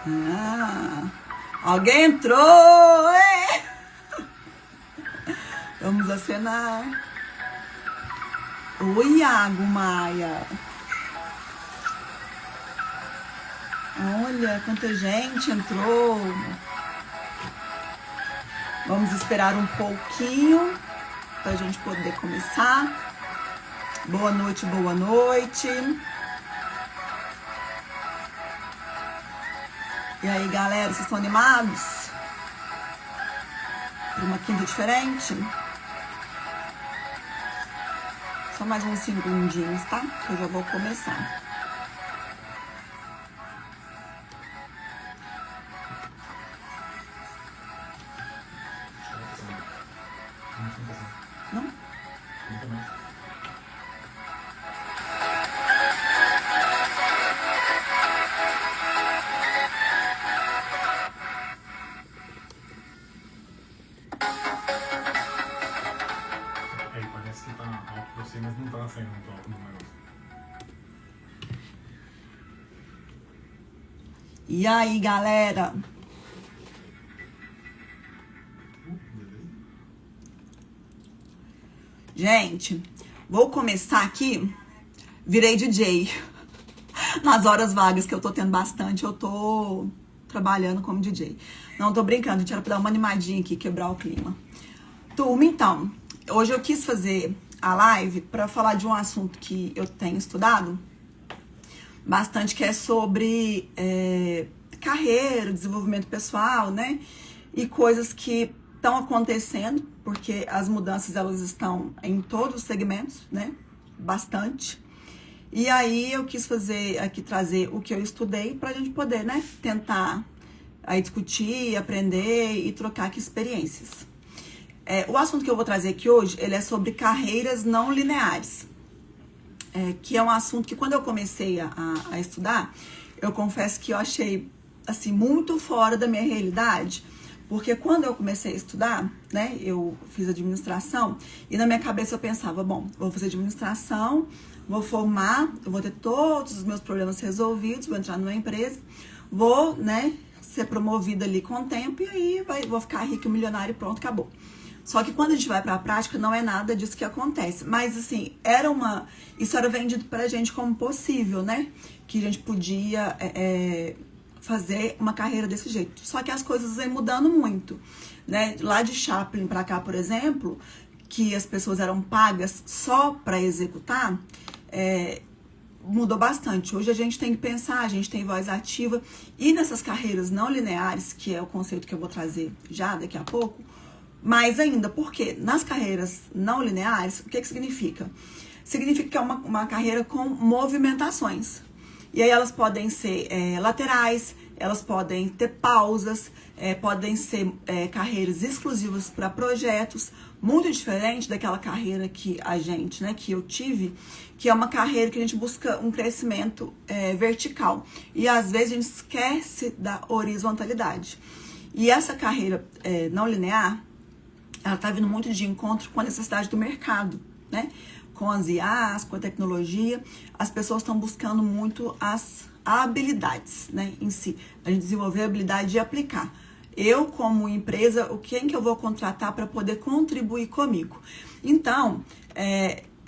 Ah, alguém entrou! É. Vamos acenar. Oi, Iago Maia. Olha quanta gente entrou. Vamos esperar um pouquinho pra gente poder começar. Boa noite, boa noite. E aí, galera, vocês estão animados? Por uma quinta diferente? Só mais uns segundinhos, tá? Que eu já vou começar. Não? Parece que tá alto pra você, mas não tá saindo muito alto no negócio. E aí, galera? Gente, vou começar aqui. Virei DJ. Nas horas vagas que eu tô tendo bastante, eu tô trabalhando como DJ. Não, tô brincando, gente, era pra dar uma animadinha aqui, quebrar o clima. Turma, então, hoje eu quis fazer a live pra falar de um assunto que eu tenho estudado bastante, que é sobre carreira, desenvolvimento pessoal, né? E coisas que estão acontecendo, porque as mudanças, elas estão em todos os segmentos, né? Bastante. E aí eu quis fazer aqui, trazer o que eu estudei pra gente poder, né? Tentar aí discutir, aprender e trocar aqui experiências. O assunto que eu vou trazer aqui hoje, ele é sobre carreiras não lineares. Que é um assunto que quando eu comecei a estudar, eu confesso que eu achei, assim, muito fora da minha realidade, porque quando eu comecei a estudar, né, eu fiz administração, e na minha cabeça eu pensava, bom, vou fazer administração, vou formar, eu vou ter todos os meus problemas resolvidos, vou entrar numa empresa, vou, né, ser promovida ali com o tempo, e aí vou ficar rico, milionário e pronto, acabou. Só que quando a gente vai para a prática, não é nada disso que acontece. Mas, assim, isso era vendido pra gente como possível, né? Que a gente podia fazer uma carreira desse jeito. Só que as coisas vêm mudando muito, né? Lá de Chaplin pra cá, por exemplo, que as pessoas eram pagas só para executar, mudou bastante. Hoje a gente tem que pensar, a gente tem voz ativa. E nessas carreiras não lineares, que é o conceito que eu vou trazer já daqui a pouco, mais ainda, porque nas carreiras não lineares, o que significa? Significa que é uma carreira com movimentações. E aí elas podem ser laterais, elas podem ter pausas, podem ser carreiras exclusivas para projetos, muito diferente daquela carreira que a gente, né, que eu tive, que é uma carreira que a gente busca um crescimento vertical. E às vezes a gente esquece da horizontalidade. E essa carreira não linear, ela está vindo muito de encontro com a necessidade do mercado, né? Com as IAs, com a tecnologia, as pessoas estão buscando muito as habilidades, né, em si. A gente desenvolver a habilidade de aplicar. Eu, como empresa, quem que eu vou contratar para poder contribuir comigo? Então,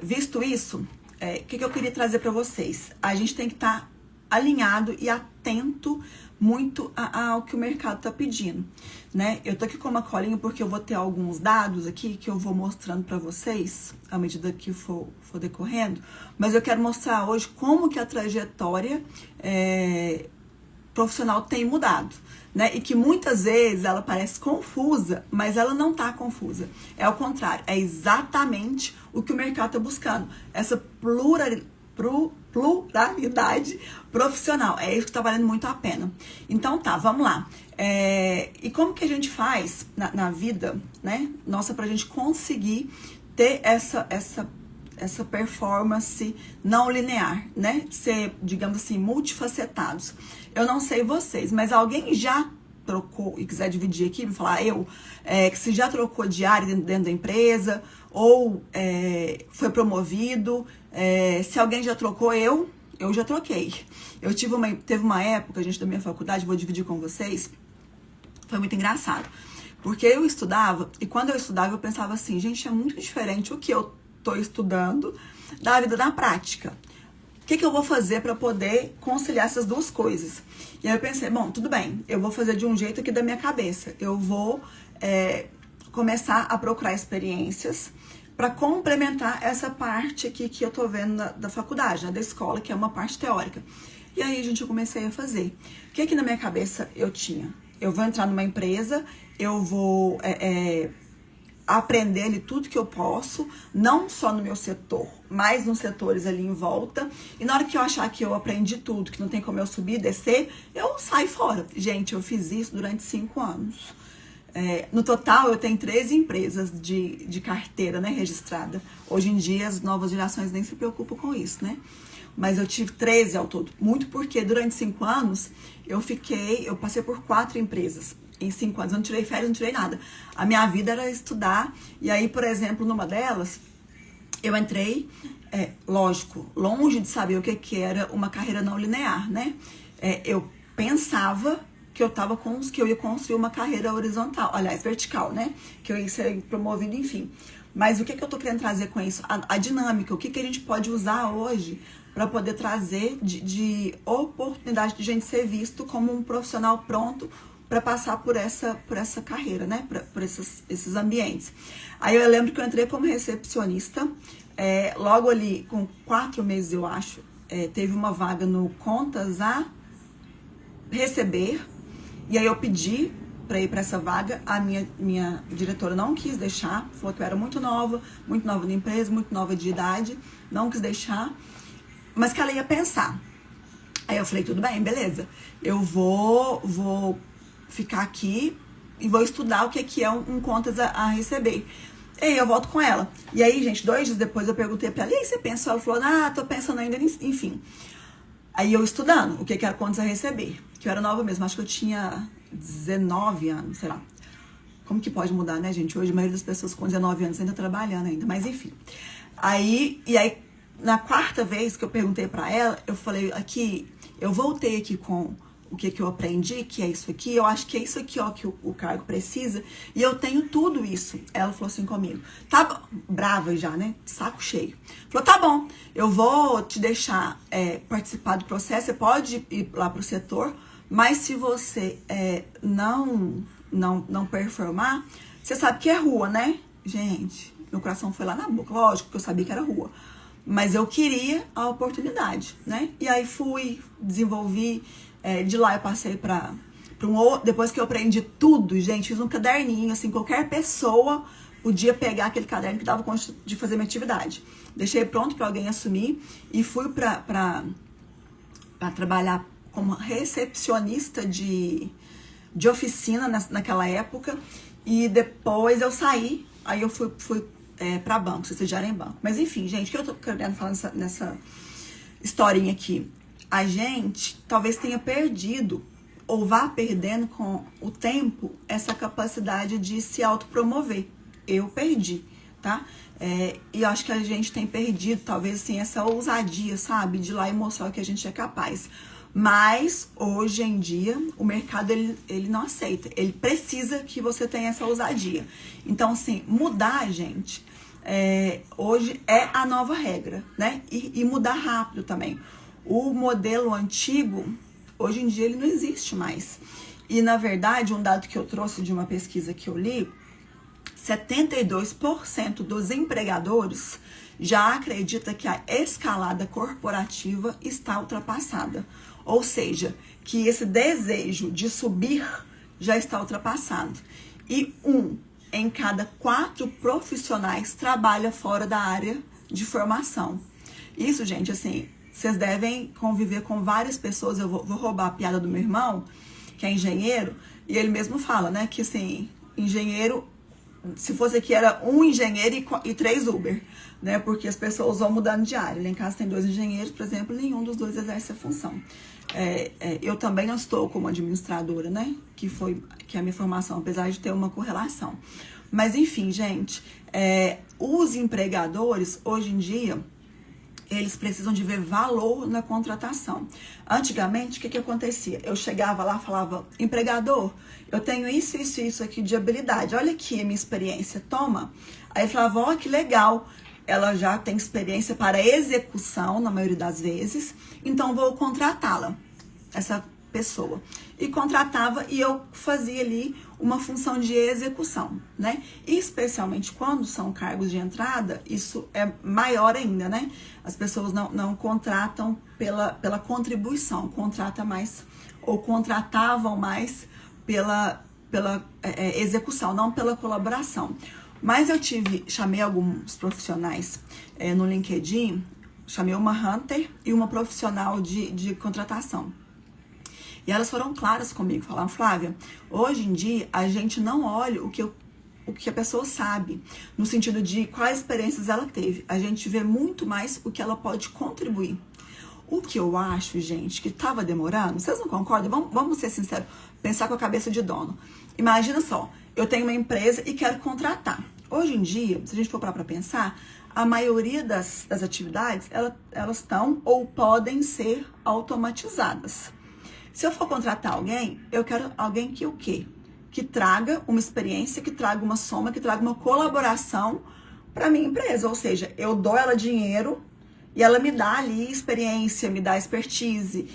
visto isso, o que eu queria trazer para vocês? A gente tem que estar alinhado e atento muito ao que o mercado está pedindo, né? Eu tô aqui com uma colinha porque eu vou ter alguns dados aqui que eu vou mostrando para vocês à medida que for decorrendo, mas eu quero mostrar hoje como que a trajetória profissional tem mudado, né? E que muitas vezes ela parece confusa, mas ela não tá confusa. É ao contrário, é exatamente o que o mercado tá buscando. Essa pluralidade profissional. É isso que tá valendo muito a pena. Então tá, vamos lá. E como que a gente faz na vida, né, nossa, pra gente conseguir ter essa performance não linear, né? Ser, digamos assim, multifacetados. Eu não sei vocês, mas alguém já trocou e quiser dividir aqui, me falar, que se já trocou de área dentro da empresa, ou foi promovido, se alguém já trocou, eu já troquei. Teve uma época, gente, da minha faculdade, vou dividir com vocês, foi muito engraçado. Porque eu estudava, e quando eu estudava eu pensava assim, gente, é muito diferente o que eu tô estudando da vida na prática. O que eu vou fazer para poder conciliar essas duas coisas? E aí eu pensei, bom, tudo bem, eu vou fazer de um jeito aqui da minha cabeça. Eu vou começar a procurar experiências para complementar essa parte aqui que eu tô vendo da faculdade, né, da escola, que é uma parte teórica. E aí, gente, eu comecei a fazer. O que na minha cabeça eu tinha? Eu vou entrar numa empresa, eu vou aprender ali tudo que eu posso, não só no meu setor, mas nos setores ali em volta. E na hora que eu achar que eu aprendi tudo, que não tem como eu subir e descer, eu saio fora. Gente, eu fiz isso durante 5 anos. No total, eu tenho 13 empresas de carteira, né, registrada. Hoje em dia, as novas gerações nem se preocupam com isso, né? Mas eu tive 13 ao todo. Muito porque durante 5 anos, eu passei por 4 empresas. Em 5 anos, eu não tirei férias, não tirei nada. A minha vida era estudar. E aí, por exemplo, numa delas, eu entrei, lógico, longe de saber o que era uma carreira não linear, né? Eu pensava que eu ia construir uma carreira horizontal, aliás, vertical, né? Que eu ia ser promovido, enfim. Mas o que eu tô querendo trazer com isso? A dinâmica, o que a gente pode usar hoje para poder trazer de oportunidade de gente ser visto como um profissional pronto para passar por essa carreira, né? Por esses ambientes. Aí eu lembro que eu entrei como recepcionista, logo ali com 4 meses, eu acho, teve uma vaga no Contas a Receber, e aí eu pedi para ir para essa vaga, a minha diretora não quis deixar, falou que eu era muito nova na empresa, muito nova de idade, não quis deixar, mas que ela ia pensar. Aí eu falei, tudo bem, beleza, eu vou ficar aqui e vou estudar o que é um Contas a Receber. E aí eu volto com ela. E aí, gente, 2 dias depois eu perguntei pra ela, e aí você pensou? Ela falou, tô pensando ainda, enfim. Aí eu estudando o que era Contas a Receber, que eu era nova mesmo, acho que eu tinha 19 anos, sei lá. Como que pode mudar, né, gente? Hoje a maioria das pessoas com 19 anos ainda trabalhando ainda, mas enfim. E aí, na 4ª vez que eu perguntei pra ela, eu falei, eu voltei aqui com o que eu aprendi, que é isso aqui, eu acho que é isso aqui, ó, que o cargo precisa, e eu tenho tudo isso. Ela falou assim comigo, tá bom, brava já, né, saco cheio. Falou, tá bom, eu vou te deixar participar do processo, você pode ir lá pro setor, mas se você não performar, você sabe que é rua, né? Gente, meu coração foi lá na boca, lógico que eu sabia que era rua, mas eu queria a oportunidade, né? E aí fui, desenvolvi, de lá eu passei para um outro, depois que eu aprendi tudo, gente, fiz um caderninho, assim, qualquer pessoa podia pegar aquele caderno que dava conta de fazer minha atividade. Deixei pronto para alguém assumir e fui para trabalhar como recepcionista de oficina naquela época, e depois eu saí, aí eu fui para banco, estagiária em banco. Mas enfim, gente, o que eu tô querendo falar nessa historinha aqui? A gente talvez tenha perdido, ou vá perdendo com o tempo, essa capacidade de se autopromover. Eu perdi, tá? E eu acho que a gente tem perdido, talvez, assim, essa ousadia, sabe? De ir lá e mostrar o que a gente é capaz. Mas, hoje em dia, o mercado, ele não aceita. Ele precisa que você tenha essa ousadia. Então, assim, mudar, gente, hoje é a nova regra, né? E mudar rápido também. O modelo antigo, hoje em dia, ele não existe mais. E, na verdade, um dado que eu trouxe de uma pesquisa que eu li, 72% dos empregadores já acredita que a escalada corporativa está ultrapassada. Ou seja, que esse desejo de subir já está ultrapassado. E 1 em cada 4 profissionais trabalha fora da área de formação. Isso, gente, assim, vocês devem conviver com várias pessoas. Eu vou roubar a piada do meu irmão, que é engenheiro, e ele mesmo fala, né, que assim, engenheiro, se fosse aqui, era 1 engenheiro e 3 Uber, né? Porque as pessoas vão mudando de área. Lá em casa tem 2 engenheiros, por exemplo, nenhum dos 2 exerce a função. Eu também não estou como administradora, né? Que é a minha formação, apesar de ter uma correlação. Mas, enfim, gente, os empregadores, hoje em dia, eles precisam de ver valor na contratação. Antigamente, o que acontecia? Eu chegava lá e falava, empregador, eu tenho isso aqui de habilidade. Olha aqui a minha experiência, toma. Aí ele falava, ó, que legal. Ela já tem experiência para execução, na maioria das vezes, então vou contratá-la, essa pessoa. E contratava e eu fazia ali uma função de execução, né? E especialmente quando são cargos de entrada, isso é maior ainda, né? As pessoas não contratam pela contribuição, contrata mais, ou contratavam mais pela execução, não pela colaboração. Mas eu chamei alguns profissionais no LinkedIn, chamei uma hunter e uma profissional de contratação. E elas foram claras comigo, falaram, Flávia, hoje em dia a gente não olha o que a pessoa sabe, no sentido de quais experiências ela teve. A gente vê muito mais o que ela pode contribuir. O que eu acho, gente, que estava demorando, vocês não concordam? Vamos ser sinceros, pensar com a cabeça de dono. Imagina só, eu tenho uma empresa e quero contratar. Hoje em dia, se a gente for parar para pensar, a maioria das atividades, elas estão ou podem ser automatizadas. Se eu for contratar alguém, eu quero alguém que o quê? Que traga uma experiência, que traga uma soma, que traga uma colaboração para minha empresa. Ou seja, eu dou ela dinheiro e ela me dá ali experiência, me dá expertise,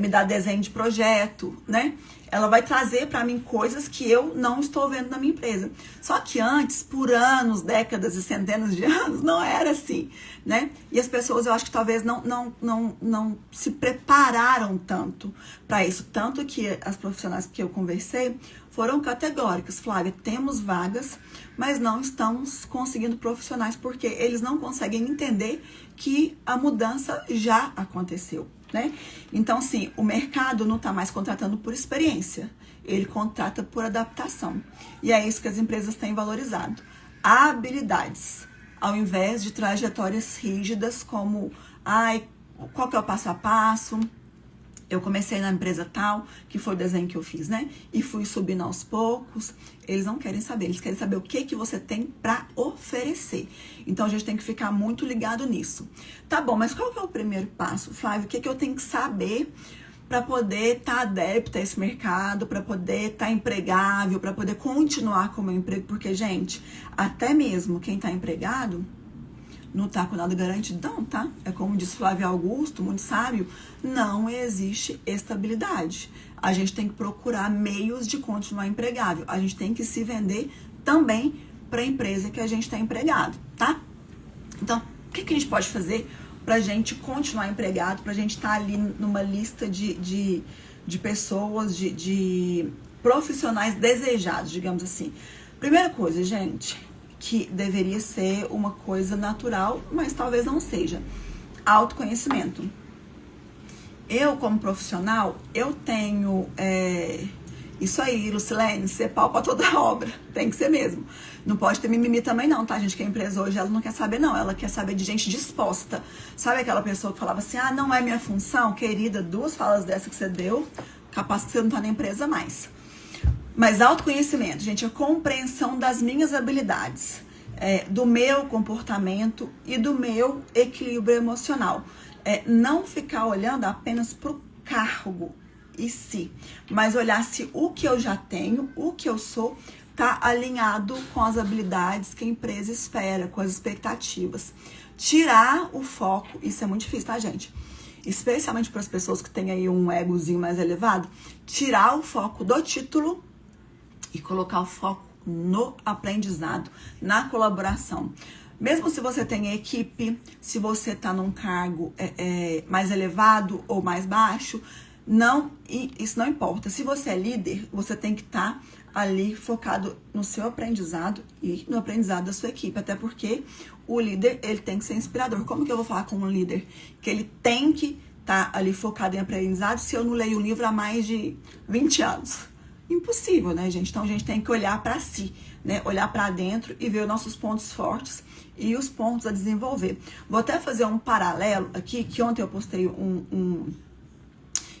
me dá desenho de projeto, né? Ela vai trazer para mim coisas que eu não estou vendo na minha empresa. Só que antes, por anos, décadas e centenas de anos, não era assim, né? E as pessoas, eu acho que talvez não se prepararam tanto para isso. Tanto que as profissionais que eu conversei foram categóricas. Flávia, temos vagas, mas não estamos conseguindo profissionais porque eles não conseguem entender que a mudança já aconteceu, né? Então, sim, o mercado não está mais contratando por experiência, ele contrata por adaptação. E é isso que as empresas têm valorizado. Habilidades, ao invés de trajetórias rígidas como, qual que é o passo a passo? Eu comecei na empresa tal, que foi o desenho que eu fiz, né? E fui subindo aos poucos. Eles não querem saber, eles querem saber o que você tem para oferecer. Então, a gente tem que ficar muito ligado nisso. Tá bom, mas qual que é o primeiro passo, Flávio? O que eu tenho que saber para poder estar adepto a esse mercado, para poder estar empregável, para poder continuar com o meu emprego? Porque, gente, até mesmo quem está empregado não tá com nada garantido, não, tá? É como diz Flávio Augusto, muito sábio, não existe estabilidade. A gente tem que procurar meios de continuar empregável. A gente tem que se vender também para a empresa que a gente está empregado, tá? Então, o que a gente pode fazer para a gente continuar empregado, para a gente estar ali numa lista de pessoas, de profissionais desejados, digamos assim? Primeira coisa, gente, que deveria ser uma coisa natural, mas talvez não seja. Autoconhecimento. Eu, como profissional, eu tenho isso aí, Lucilene, ser pau pra toda obra. Tem que ser mesmo. Não pode ter mimimi também não, tá, gente? Que a empresa hoje, ela não quer saber não. Ela quer saber de gente disposta. Sabe aquela pessoa que falava assim, não é minha função? Querida, 2 falas dessa que você deu, capaz que você não tá na empresa mais. Mas autoconhecimento, gente, a compreensão das minhas habilidades, do meu comportamento e do meu equilíbrio emocional. Não ficar olhando apenas para o cargo em si, mas olhar se o que eu já tenho, o que eu sou, está alinhado com as habilidades que a empresa espera, com as expectativas. Tirar o foco, isso é muito difícil, tá, gente? Especialmente para as pessoas que têm aí um egozinho mais elevado, tirar o foco do título e colocar o foco no aprendizado, na colaboração. Mesmo se você tem equipe, se você está num cargo mais elevado ou mais baixo, isso não importa. Se você é líder, você tem que estar ali focado no seu aprendizado e no aprendizado da sua equipe. Até porque o líder, ele tem que ser inspirador. Como que eu vou falar com um líder? Que ele tem que estar ali focado em aprendizado se eu não leio um livro há mais de 20 anos. Impossível, né, gente? Então, a gente tem que olhar para si, né? Olhar para dentro e ver os nossos pontos fortes e os pontos a desenvolver. Vou até fazer um paralelo aqui, que ontem eu postei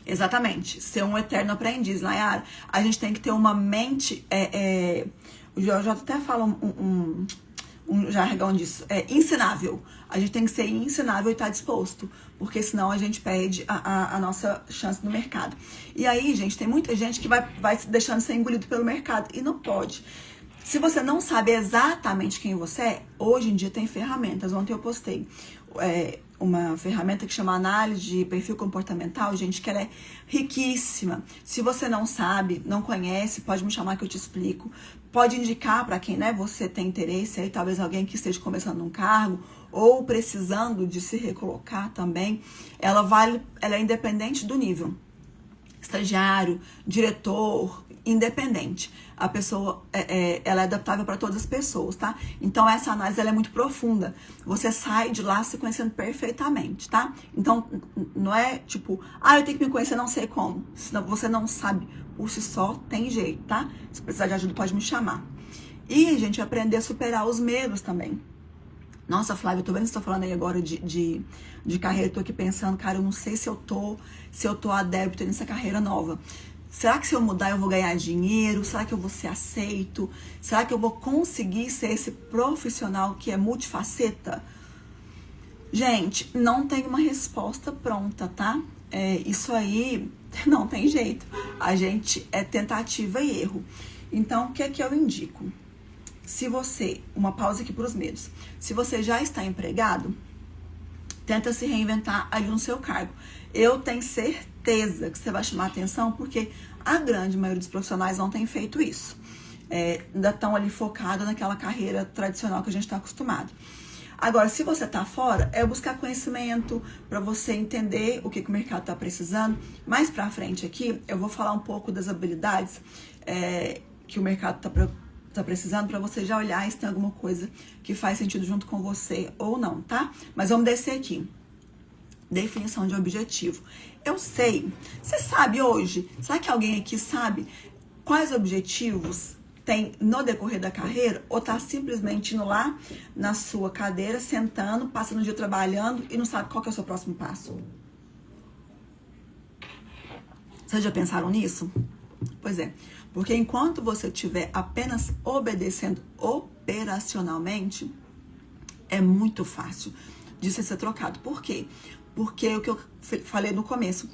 Exatamente, ser um eterno aprendiz, Nayara. A gente tem que ter uma mente... o Jorge até fala um jargão disso, ensinável. A gente tem que ser ensinável e estar disposto, porque senão a gente perde a nossa chance no mercado. E aí, gente, tem muita gente que vai se deixando ser engolido pelo mercado e não pode. Se você não sabe exatamente quem você é, hoje em dia tem ferramentas. Ontem eu postei uma ferramenta que chama Análise de Perfil Comportamental, gente, que ela é riquíssima. Se você não sabe, não conhece, pode me chamar que eu te explico. Pode indicar para quem, né, você tem interesse, aí talvez alguém que esteja começando um cargo ou precisando de se recolocar também. Ela é independente do nível. Estagiário, diretor, independente. A pessoa, ela é adaptável para todas as pessoas, tá? Então, essa análise ela é muito profunda. Você sai de lá se conhecendo perfeitamente, tá? Então, não é tipo, eu tenho que me conhecer, não sei como. Se você não sabe por si só, tem jeito, tá? Se precisar de ajuda, pode me chamar. E a gente aprender a superar os medos também. Nossa, Flávia, eu tô vendo que você tá falando aí agora de carreira, eu tô aqui pensando, cara, eu não sei se eu tô adepto nessa carreira nova. Será que se eu mudar eu vou ganhar dinheiro? Será que eu vou ser aceito? Será que eu vou conseguir ser esse profissional que é multifaceta? Gente, não tem uma resposta pronta, tá? Isso aí não tem jeito. A gente é tentativa e erro. Então, o que é que eu indico? Se você, uma pausa aqui para os medos, se você já está empregado, tenta se reinventar ali no seu cargo. Eu tenho certeza que você vai chamar atenção, porque a grande maioria dos profissionais não tem feito isso. Ainda estão ali focados naquela carreira tradicional que a gente está acostumado. Agora, se você está fora, é buscar conhecimento para você entender o que o mercado está precisando. Mais para frente aqui, eu vou falar um pouco das habilidades que o mercado está precisando, para você já olhar se tem alguma coisa que faz sentido junto com você ou não, tá? Mas vamos descer aqui. Definição de objetivo. Eu sei. Você sabe hoje? Será que alguém aqui sabe quais objetivos tem no decorrer da carreira? Ou tá simplesmente indo lá na sua cadeira, sentando, passando o dia trabalhando e não sabe qual que é o seu próximo passo? Vocês já pensaram nisso? Pois é. Porque enquanto você estiver apenas obedecendo operacionalmente, é muito fácil de ser trocado. Por quê? Porque o que eu falei no começo,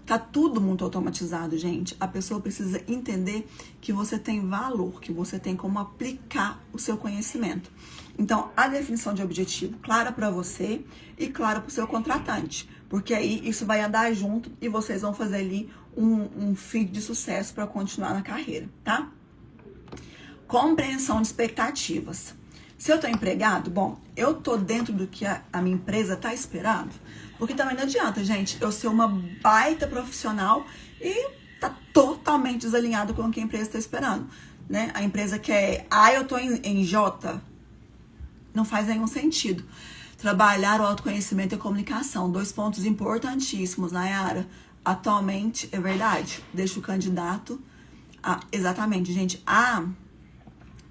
tá tudo muito automatizado, gente. A pessoa precisa entender que você tem valor, que você tem como aplicar o seu conhecimento. Então, a definição de objetivo clara para você e clara para o seu contratante. Porque aí isso vai andar junto e vocês vão fazer ali um feed de sucesso para continuar na carreira, tá? Compreensão de expectativas. Se eu estou empregado, bom, eu estou dentro do que a minha empresa está esperando, porque também não adianta, gente, eu ser uma baita profissional e tá totalmente desalinhado com o que a empresa está esperando, né? A empresa quer, eu estou em J, não faz nenhum sentido. Trabalhar o autoconhecimento e a comunicação, 2 pontos importantíssimos, Nayara. Atualmente, é verdade, deixa o candidato, exatamente, gente,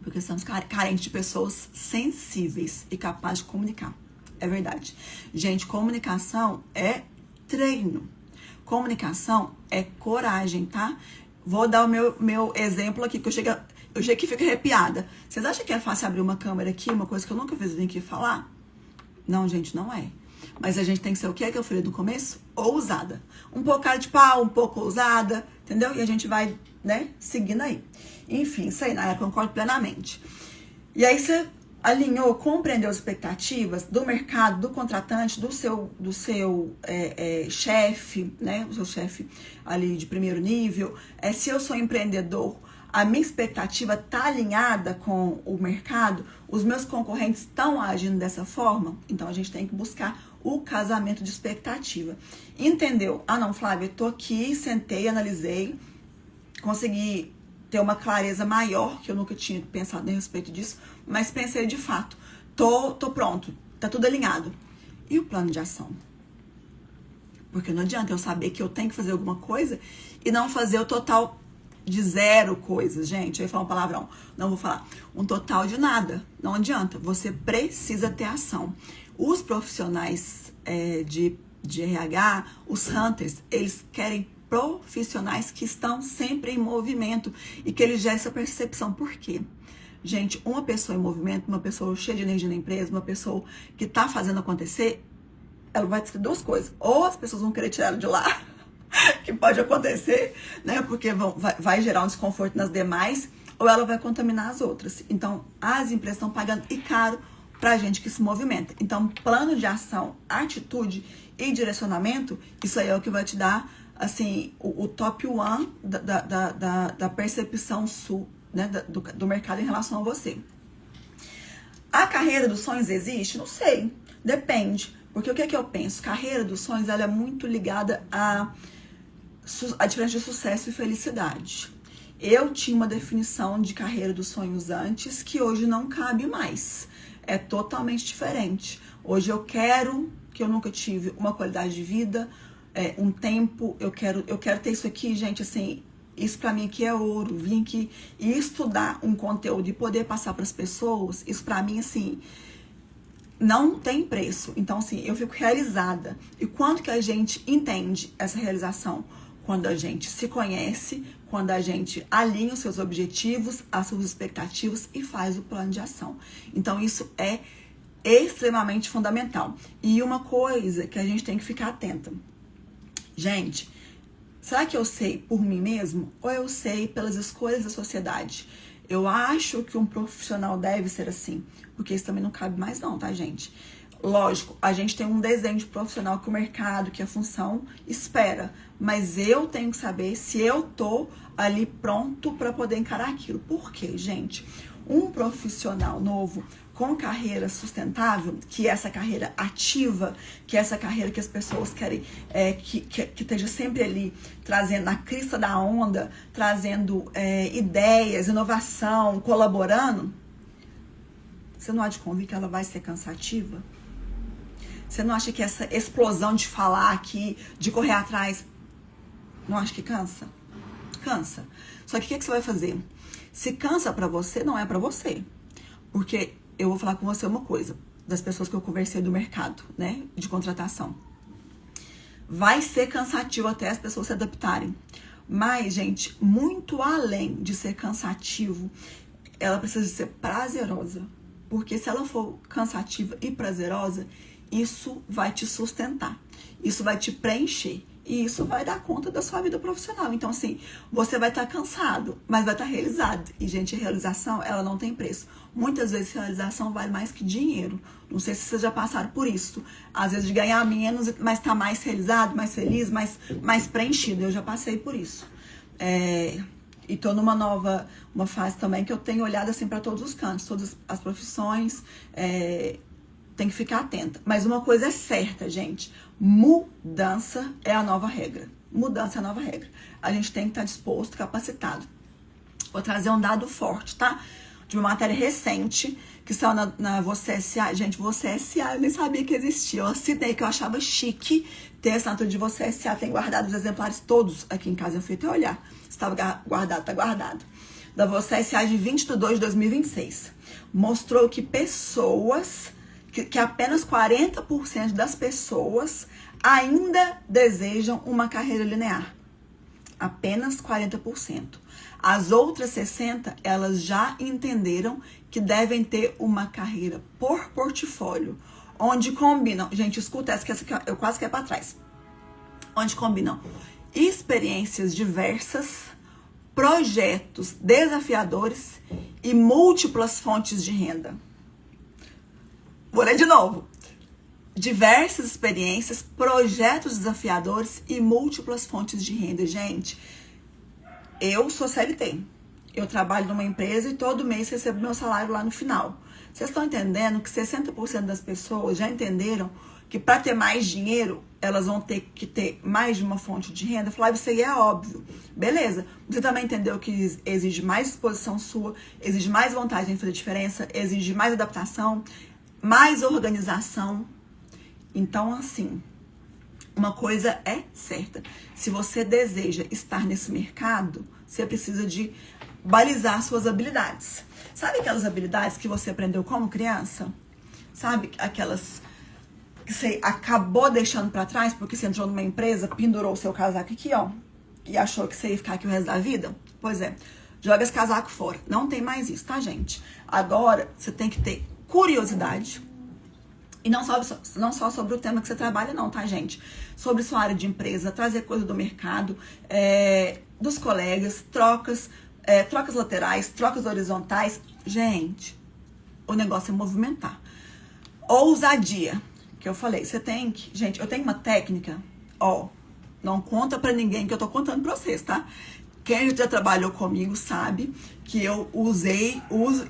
porque estamos carentes de pessoas sensíveis e capazes de comunicar. É verdade. Gente, comunicação é treino. Comunicação é coragem, tá? Vou dar o meu exemplo aqui, que eu chego aqui e fico arrepiada. Vocês acham que é fácil abrir uma câmera aqui, uma coisa que eu nunca fiz vir aqui falar? Não, gente, não é. Mas a gente tem que ser o que eu falei no começo? Ousada. Um pouco cara de pau, um pouco ousada, entendeu? E a gente vai, né, seguindo aí. Enfim, isso aí, Nayara, concordo plenamente. E aí você alinhou, compreendeu as expectativas do mercado, do contratante, do seu chefe, né? O seu chefe ali de primeiro nível. Se eu sou empreendedor, a minha expectativa está alinhada com o mercado, os meus concorrentes estão agindo dessa forma, então a gente tem que buscar o casamento de expectativa. Entendeu? Não, Flávia, eu tô aqui, sentei, analisei, consegui ter uma clareza maior, que eu nunca tinha pensado a respeito disso, mas pensei de fato, tô pronto, tá tudo alinhado. E o plano de ação? Porque não adianta eu saber que eu tenho que fazer alguma coisa e não fazer o total de 0 coisas, gente. Eu ia falar um palavrão, não vou falar. Um total de nada, não adianta. Você precisa ter ação. Os profissionais de RH, os hunters, eles querem profissionais que estão sempre em movimento e que eles gerem essa percepção. Por quê? Gente, uma pessoa em movimento, uma pessoa cheia de energia na empresa, uma pessoa que tá fazendo acontecer, ela vai ter duas coisas. Ou as pessoas vão querer tirar ela de lá, que pode acontecer, né? Porque vai gerar um desconforto nas demais, ou ela vai contaminar as outras. Então, as empresas estão pagando e caro pra gente que se movimenta. Então, plano de ação, atitude e direcionamento, isso aí é o que vai te dar, assim, o top one da percepção né, do mercado em relação a você. A carreira dos sonhos existe? Não sei. Depende. Porque o que é que eu penso? Carreira dos sonhos, ela é muito ligada a diferença de sucesso e felicidade. Eu tinha uma definição de carreira dos sonhos antes que hoje não cabe mais. É totalmente diferente. Hoje eu quero, que eu nunca tive, uma qualidade de vida, um tempo, eu quero ter isso aqui, gente, assim, isso pra mim aqui é ouro. Vim aqui e estudar um conteúdo e poder passar pras pessoas, isso pra mim, assim, não tem preço. Então, assim, eu fico realizada. E quando que a gente entende essa realização? Quando a gente se conhece, quando a gente alinha os seus objetivos, as suas expectativas e faz o plano de ação. Então, isso é extremamente fundamental. E uma coisa que a gente tem que ficar atenta. Gente, será que eu sei por mim mesmo? Ou eu sei pelas escolhas da sociedade? Eu acho que um profissional deve ser assim. Porque isso também não cabe mais não, tá, gente? Lógico, a gente tem um desenho de profissional que o mercado, que a função espera. Mas eu tenho que saber se eu tô ali pronto para poder encarar aquilo. Por quê, gente? Um profissional novo com carreira sustentável, que é essa carreira ativa, que é essa carreira que as pessoas querem, que esteja sempre ali, trazendo na crista da onda, trazendo ideias, inovação, colaborando, você não há de convir que ela vai ser cansativa? Você não acha que essa explosão de falar aqui, de correr atrás, não acha que cansa? Cansa. Só que o que você vai fazer? Se cansa pra você, não é pra você. Porque eu vou falar com você uma coisa, das pessoas que eu conversei do mercado, né, de contratação. Vai ser cansativo até as pessoas se adaptarem. Mas, gente, muito além de ser cansativo, ela precisa de ser prazerosa. Porque se ela for cansativa e prazerosa, isso vai te sustentar. Isso vai te preencher. E isso vai dar conta da sua vida profissional. Então, assim, você vai estar cansado, mas vai estar realizado. E, gente, a realização, ela não tem preço. Muitas vezes, realização vale mais que dinheiro. Não sei se vocês já passaram por isso. Às vezes, de ganhar menos, mas estar mais realizado, mais feliz, mais preenchido. Eu já passei por isso. E tô uma fase também que eu tenho olhado, assim, para todos os cantos. Todas as profissões, tem que ficar atenta. Mas uma coisa é certa, gente. Mudança é a nova regra. Mudança é a nova regra. A gente tem que estar disposto, capacitado. Vou trazer um dado forte, tá? De uma matéria recente que saiu na Você S.A. Gente, Você S.A. eu nem sabia que existia. Eu assinei, que eu achava chique ter essa assinatura de Você S.A. Tem guardado os exemplares todos aqui em casa. Eu fui até olhar. Estava guardado, tá guardado. Da Você S.A. de 20/2/2026. Mostrou que que apenas 40% das pessoas ainda desejam uma carreira linear. Apenas 40%. As outras 60%, elas já entenderam que devem ter uma carreira por portfólio, onde combinam, gente, escuta essa que eu quase caí para trás, onde combinam experiências diversas, projetos desafiadores e múltiplas fontes de renda. Vou ler de novo. Diversas experiências, projetos desafiadores e múltiplas fontes de renda. Gente, eu sou CLT. Eu trabalho numa empresa e todo mês recebo meu salário lá no final. Vocês estão entendendo que 60% das pessoas já entenderam que para ter mais dinheiro, elas vão ter que ter mais de uma fonte de renda? Flávio, isso aí é óbvio. Beleza. Você também entendeu que exige mais disposição sua, exige mais vontade em fazer diferença, exige mais adaptação, mais organização. Então, assim, uma coisa é certa. Se você deseja estar nesse mercado, você precisa de balizar suas habilidades. Sabe aquelas habilidades que você aprendeu como criança? Sabe aquelas que você acabou deixando pra trás porque você entrou numa empresa, pendurou o seu casaco aqui, ó, e achou que você ia ficar aqui o resto da vida? Pois é. joga esse casaco fora. Não tem mais isso, tá, gente? Agora, você tem que ter curiosidade. E não só sobre o tema que você trabalha, não, tá, gente? Sobre sua área de empresa, trazer coisa do mercado, dos colegas, trocas laterais, trocas horizontais. Gente, o negócio é movimentar. Ousadia, que eu falei, você tem que... Gente, eu tenho uma técnica, não conta pra ninguém que eu tô contando pra vocês, tá? Quem já trabalhou comigo sabe que eu uso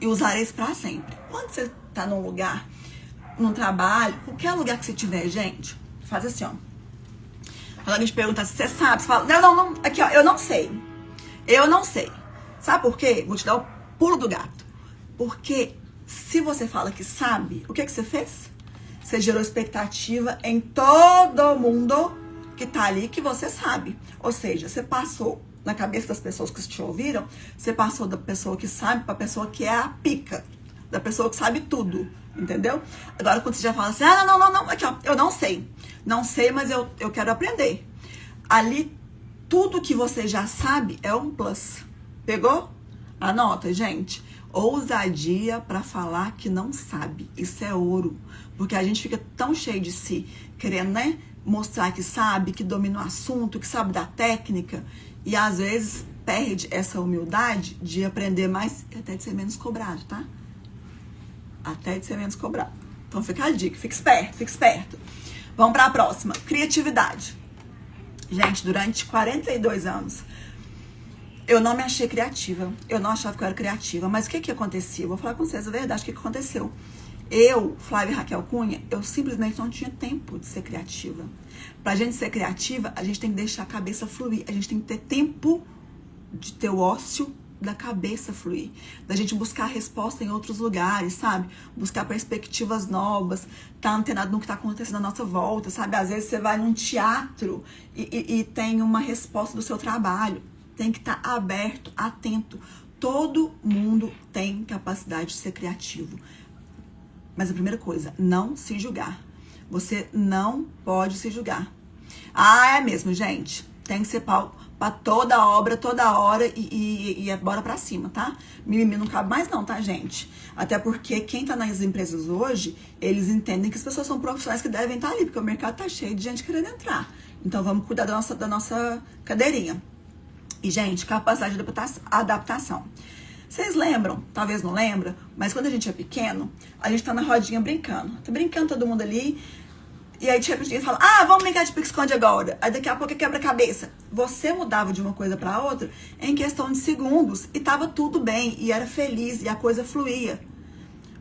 e usarei isso pra sempre. Quando você tá num lugar, num trabalho, qualquer lugar que você tiver, gente, faz assim, ó. Quando alguém te pergunta se você sabe, você fala, não, aqui, ó, eu não sei. Sabe por quê? Vou te dar o pulo do gato. Porque se você fala que sabe, o que você fez? Você gerou expectativa em todo mundo que tá ali que você sabe. Ou seja, você passou na cabeça das pessoas que te ouviram, você passou da pessoa que sabe pra pessoa que é a pica. Da pessoa que sabe tudo, entendeu? Agora, quando você já fala assim, não, aqui, ó, eu não sei. Não sei, mas eu quero aprender. Ali, tudo que você já sabe é um plus. Pegou? Anota, gente. Ousadia pra falar que não sabe. Isso é ouro. Porque a gente fica tão cheio de si, querendo, né? Mostrar que sabe, que domina o assunto, que sabe da técnica. E às vezes perde essa humildade de aprender mais e até de ser menos cobrado, tá? Até de ser menos cobrado. Então fica a dica, fica esperto. Vamos para a próxima. Criatividade. Gente, durante 42 anos, eu não me achei criativa. Eu não achava que eu era criativa. Mas o que acontecia? Eu vou falar com vocês a verdade, o que aconteceu. Eu, Flávia Raquel Cunha, eu simplesmente não tinha tempo de ser criativa. Pra gente ser criativa, a gente tem que deixar a cabeça fluir. A gente tem que ter tempo de ter o ócio da cabeça fluir, da gente buscar resposta em outros lugares, sabe? Buscar perspectivas novas, tá antenado no que tá acontecendo à nossa volta, sabe? Às vezes você vai num teatro e tem uma resposta do seu trabalho. Tem que estar aberto, atento. Todo mundo tem capacidade de ser criativo. Mas a primeira coisa, não se julgar. Você não pode se julgar. É mesmo, gente. Tem que ser pau pra toda obra, toda hora e bora pra cima, tá? Mimimi não cabe mais não, tá, gente? Até porque quem tá nas empresas hoje, eles entendem que as pessoas são profissionais que devem estar ali, porque o mercado tá cheio de gente querendo entrar. Então vamos cuidar da nossa cadeirinha. E, gente, capacidade de adaptação. Vocês lembram? Talvez não lembram, mas quando a gente é pequeno, a gente tá na rodinha brincando. Tá brincando todo mundo ali. E aí, de repente, a gente fala, vamos brincar de pique-esconde agora. Aí, daqui a pouco, quebra-cabeça. Você mudava de uma coisa pra outra em questão de segundos. E tava tudo bem. E era feliz. E a coisa fluía.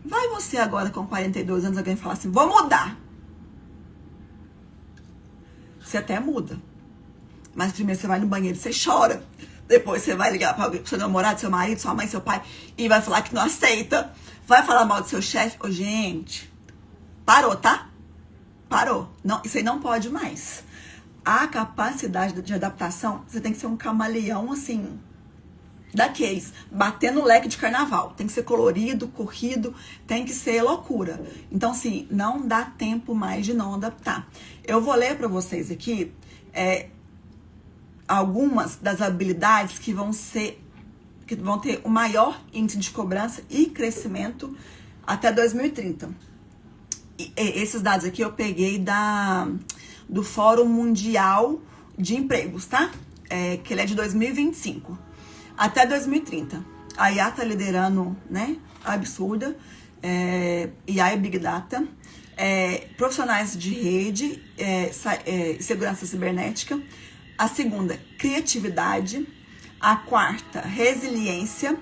Vai você agora, com 42 anos, alguém falar assim, vou mudar. Você até muda. Mas primeiro você vai no banheiro e você chora. Depois você vai ligar pra alguém, pro seu namorado, seu marido, sua mãe, seu pai. E vai falar que não aceita. Vai falar mal do seu chefe. Gente, parou, tá? Parou. Não, isso aí não pode mais. A capacidade de adaptação, você tem que ser um camaleão, assim, daqueles, batendo o leque de carnaval. Tem que ser colorido, corrido, tem que ser loucura. Então, assim, não dá tempo mais de não adaptar. Eu vou ler pra vocês aqui algumas das habilidades que vão ter o maior índice de cobrança e crescimento até 2030. Esses dados aqui eu peguei do Fórum Mundial de Empregos, tá? Que ele é de 2025 até 2030. A IA tá liderando, né? Absurda. IA e Big Data. Profissionais de rede, segurança cibernética. A segunda, criatividade. A quarta, resiliência.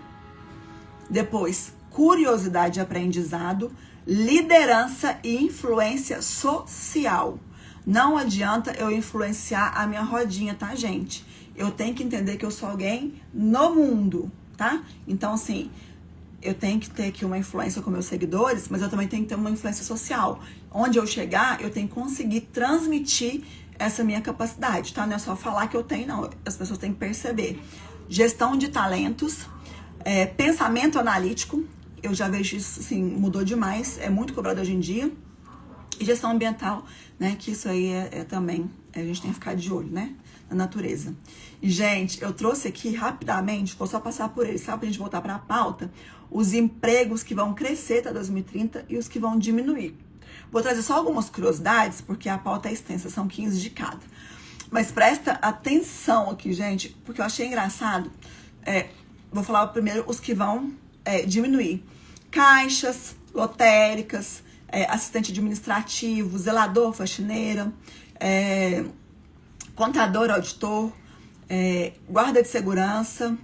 Depois, curiosidade e aprendizado. Liderança e influência social. Não adianta eu influenciar a minha rodinha, tá, gente? Eu tenho que entender que eu sou alguém no mundo, tá? Então, assim, eu tenho que ter aqui uma influência com meus seguidores, mas eu também tenho que ter uma influência social. Onde eu chegar, eu tenho que conseguir transmitir essa minha capacidade, tá? Não é só falar que eu tenho, não. As pessoas têm que perceber. Gestão de talentos, pensamento analítico. Eu já vejo isso, assim, mudou demais. É muito cobrado hoje em dia. E gestão ambiental, né? Que isso aí também, a gente tem que ficar de olho, né? Na natureza. E, gente, eu trouxe aqui rapidamente, vou só passar por eles, sabe? Pra gente voltar pra pauta, os empregos que vão crescer até 2030 e os que vão diminuir. Vou trazer só algumas curiosidades, porque a pauta é extensa, são 15 de cada. Mas presta atenção aqui, gente, porque eu achei engraçado. Vou falar primeiro os que vão diminuir. Caixas, lotéricas, assistente administrativo, zelador, faxineira, contador, auditor, guarda de segurança,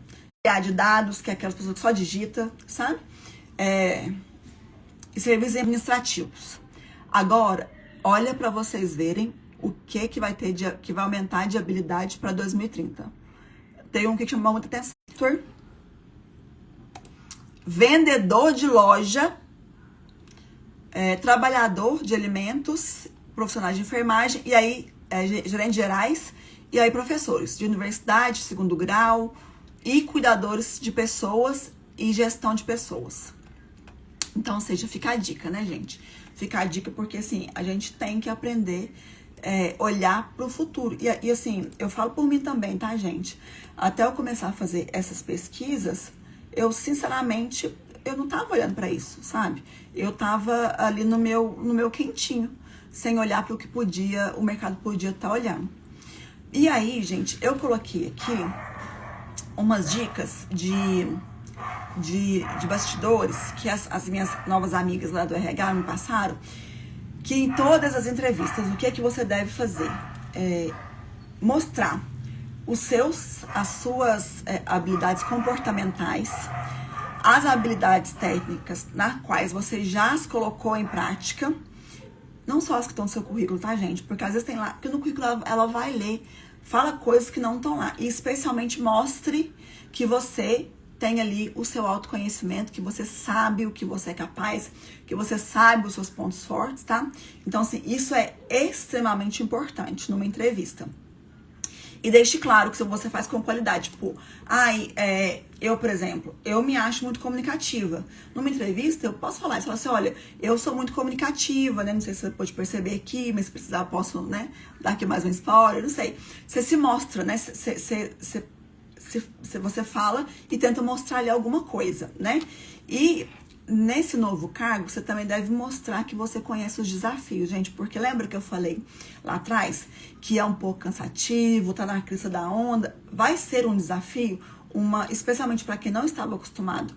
de dados, que é aquelas pessoas que só digita, sabe? E serviços administrativos. Agora, olha para vocês verem o que vai ter que vai aumentar de habilidade para 2030. Tem um que chamou muita atenção. Vendedor de loja, trabalhador de alimentos, profissionais de enfermagem, e aí gerentes gerais, e aí professores de universidade, segundo grau, e cuidadores de pessoas e gestão de pessoas. Então, ou seja, fica a dica, né, gente? Fica a dica porque, assim, a gente tem que aprender olhar para o futuro. E, assim, eu falo por mim também, tá, gente? Até eu começar a fazer essas pesquisas, eu, sinceramente, eu não tava olhando para isso, sabe? Eu tava ali no meu quentinho, sem olhar para o que o mercado podia estar olhando. E aí, gente, eu coloquei aqui umas dicas de bastidores que as minhas novas amigas lá do RH me passaram, que em todas as entrevistas, o que é que você deve fazer? Mostrar as suas habilidades comportamentais, as habilidades técnicas nas quais você já as colocou em prática, não só as que estão no seu currículo, tá, gente? Porque às vezes tem lá, porque no currículo ela vai ler, fala coisas que não estão lá. E especialmente mostre que você tem ali o seu autoconhecimento, que você sabe o que você é capaz, que você sabe os seus pontos fortes, tá? Então, assim, isso é extremamente importante numa entrevista. E deixe claro que você faz com qualidade. Tipo, eu, por exemplo, eu me acho muito comunicativa. Numa entrevista, eu posso falar isso. Falar assim, olha, eu sou muito comunicativa, né? Não sei se você pode perceber aqui, mas se precisar, eu posso, né? Dar aqui mais um spoiler, não sei. Você se mostra, né? Você fala e tenta mostrar ali alguma coisa, né? E nesse novo cargo, você também deve mostrar que você conhece os desafios, gente, porque lembra que eu falei lá atrás que é um pouco cansativo, tá na crista da onda? Vai ser um desafio, especialmente para quem não estava acostumado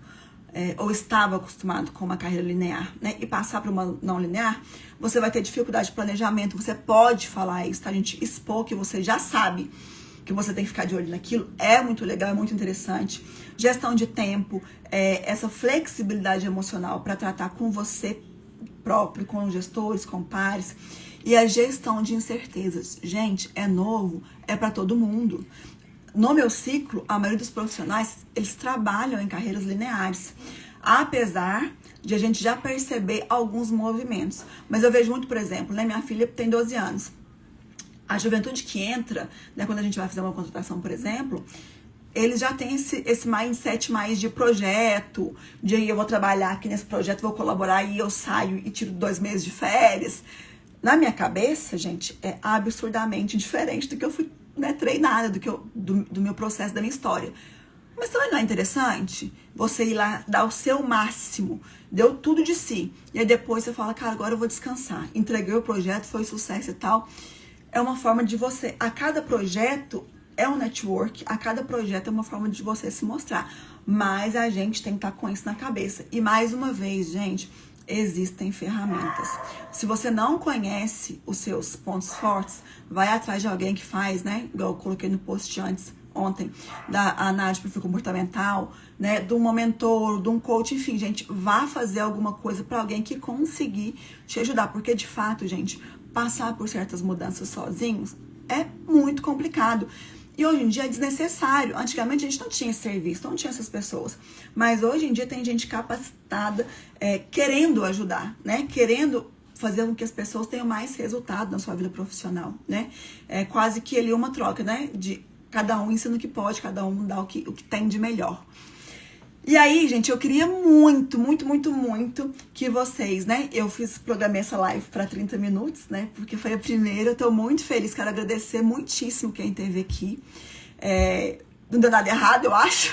ou estava acostumado com uma carreira linear, né? E passar para uma não linear, você vai ter dificuldade de planejamento. Você pode falar isso, tá, gente? Expor que você já sabe que você tem que ficar de olho naquilo, é muito legal, é muito interessante. Gestão de tempo, essa flexibilidade emocional para tratar com você próprio, com gestores, com pares. E a gestão de incertezas. Gente, é novo, é para todo mundo. No meu ciclo, a maioria dos profissionais, eles trabalham em carreiras lineares. Apesar de a gente já perceber alguns movimentos. Mas eu vejo muito, por exemplo, né, minha filha tem 12 anos. A juventude que entra, né, quando a gente vai fazer uma contratação, por exemplo, eles já têm esse mindset mais de projeto, de eu vou trabalhar aqui nesse projeto, vou colaborar e eu saio e tiro 2 meses de férias. Na minha cabeça, gente, é absurdamente diferente do que eu fui, né, treinada, do meu processo, da minha história. Mas também não é interessante você ir lá, dar o seu máximo, deu tudo de si, e aí depois você fala, cara, agora eu vou descansar. Entreguei o projeto, foi sucesso e tal. É uma forma de você, a cada projeto é um network, a cada projeto é uma forma de você se mostrar. Mas a gente tem que estar com isso na cabeça. E mais uma vez, gente, existem ferramentas. Se você não conhece os seus pontos fortes, vai atrás de alguém que faz, né? Igual eu coloquei no post ontem, da análise de perfil comportamental, né? De um mentor, de um coach, enfim, gente, vá fazer alguma coisa para alguém que conseguir te ajudar. Porque, de fato, gente, passar por certas mudanças sozinhos é muito complicado. E hoje em dia é desnecessário. Antigamente a gente não tinha esse serviço, não tinha essas pessoas. Mas hoje em dia tem gente capacitada, querendo ajudar, né? Querendo fazer com que as pessoas tenham mais resultado na sua vida profissional, né? É quase que ali uma troca, né? De cada um ensina o que pode, cada um dá o que tem de melhor. E aí, gente, eu queria muito, muito, muito, muito que vocês, né? Programei essa live para 30 minutos, né? Porque foi a primeira, eu tô muito feliz, quero agradecer muitíssimo quem esteve aqui. Não deu nada errado, eu acho.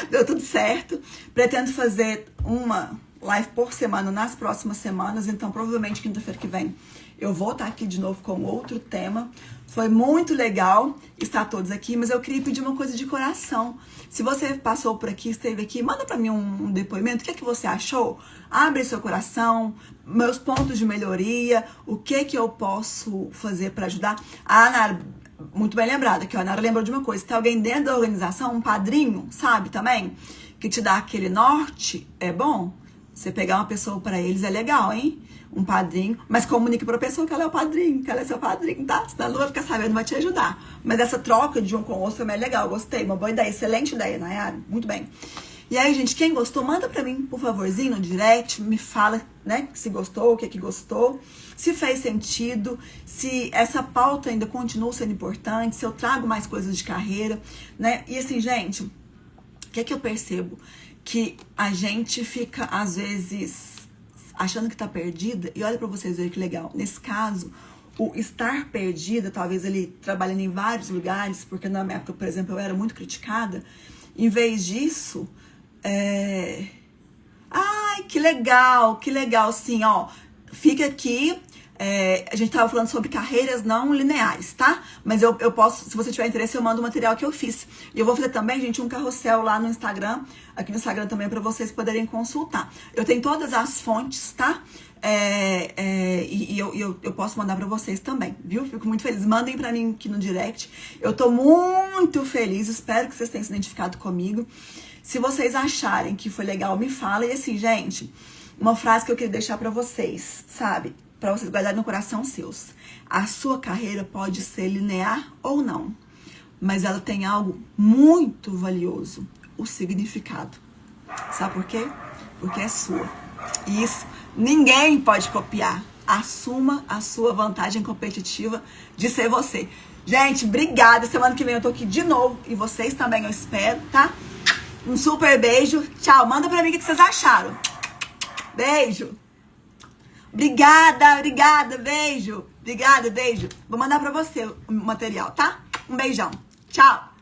Deu tudo certo. Pretendo fazer uma live por semana nas próximas semanas, então provavelmente quinta-feira que vem eu vou estar aqui de novo com outro tema. Foi muito legal estar todos aqui, mas eu queria pedir uma coisa de coração. Se você passou por aqui, esteve aqui, manda pra mim um depoimento. O que é que você achou? Abre seu coração, meus pontos de melhoria, o que é que eu posso fazer pra ajudar. A Nara, muito bem lembrada, que a Nara lembrou de uma coisa. Se tem alguém dentro da organização, um padrinho, sabe, também, que te dá aquele norte, é bom. Você pegar uma pessoa pra eles é legal, hein? Um padrinho, mas comunique pra pessoa que ela é o padrinho, que ela é seu padrinho, tá? Senão ela não vai ficar sabendo, vai te ajudar. Mas essa troca de um com o outro foi legal, gostei, uma boa ideia, excelente ideia, Nayara, muito bem. E aí, gente, quem gostou, manda pra mim, por favorzinho, no direct, me fala, né, se gostou, o que que gostou, se fez sentido, se essa pauta ainda continua sendo importante, se eu trago mais coisas de carreira, né? E assim, gente, o que é que eu percebo? Que a gente fica, às vezes, achando que tá perdida, e olha pra vocês verem que legal. Nesse caso, o estar perdida, talvez ele trabalhando em vários lugares, porque na minha época, por exemplo, eu era muito criticada, em vez disso, ai, que legal, sim, ó, fica aqui. A gente tava falando sobre carreiras não lineares, tá? Mas eu posso, se você tiver interesse, eu mando o material que eu fiz. E eu vou fazer também, gente, um carrossel lá no Instagram, aqui no Instagram também, pra vocês poderem consultar. Eu tenho todas as fontes, tá? E eu posso mandar pra vocês também, viu? Fico muito feliz. Mandem pra mim aqui no direct. Eu tô muito feliz, espero que vocês tenham se identificado comigo. Se vocês acharem que foi legal, me fala. E assim, gente, uma frase que eu queria deixar pra vocês, sabe? Pra vocês guardarem no coração seus. A sua carreira pode ser linear ou não, mas ela tem algo muito valioso, o significado. Sabe por quê? Porque é sua. E isso ninguém pode copiar. Assuma a sua vantagem competitiva de ser você. Gente, obrigada. Semana que vem eu tô aqui de novo. E vocês também, eu espero, tá? Um super beijo. Tchau. Manda pra mim o que vocês acharam. Beijo. Obrigada, beijo. Obrigada, beijo. Vou mandar pra você o material, tá? Um beijão. Tchau.